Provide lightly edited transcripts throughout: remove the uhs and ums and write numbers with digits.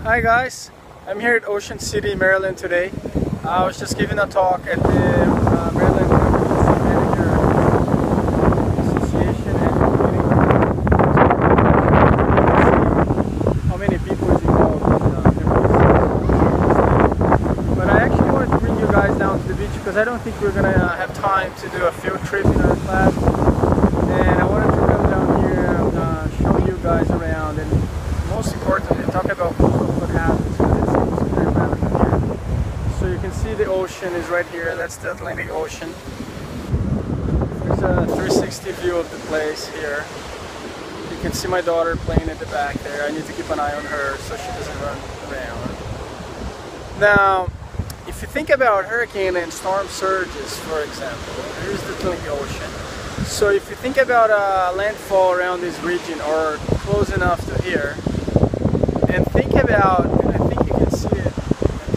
Hi guys, I'm here at Ocean City, Maryland today. I was just giving a talk at the Maryland Manager Association and how many people is involved in the process. But I actually wanted to bring you guys down to the beach because I don't think we're gonna have time to do a field trip in our class. And I wanted to come down here and show you guys around, and most importantly talk about what happens when it's super relevant here. So you can see the ocean is right here. That's the Atlantic Ocean. There's a 360 view of the place here. You can see my daughter playing at the back there. I need to keep an eye on her so she doesn't run around. Now, if you think about hurricane and storm surges, for example, here's the Atlantic Ocean. So if you think about a landfall around this region or close enough to here, and think about, and I think you can see it at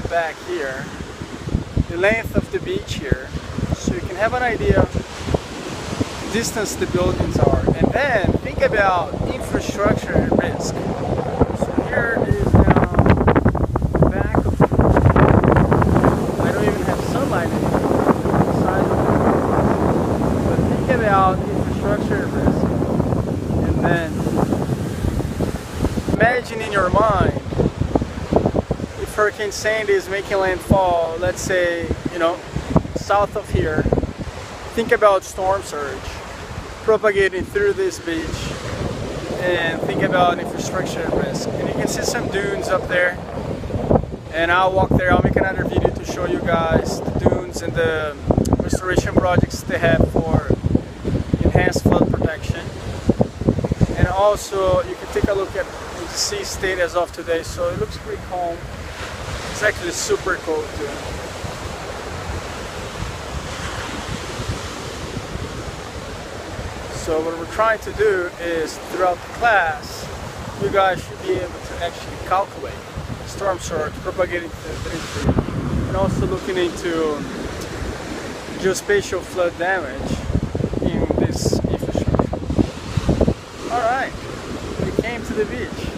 the back here, the length of the beach here, so you can have an idea of the distance the buildings are. And then think about infrastructure and risk. So here is now the back of the beach. I don't even have sunlight anymore on the side of it. But think about infrastructure and risk. And then imagine in your mind if Hurricane Sandy is making landfall, let's say, south of here. Think about storm surge propagating through this beach, and think about infrastructure risk. And you can see some dunes up there, and I'll walk there. I'll make another video to show you guys the dunes and the restoration projects they have for enhanced flood protection. And also you can take a look at the sea state as of today, so it looks pretty calm. It's actually super cold too. So what we're trying to do is, throughout the class, you guys should be able to actually calculate storm surge propagating through the region, and also looking into geospatial flood damage in this infrastructure. Alright, we came to the beach.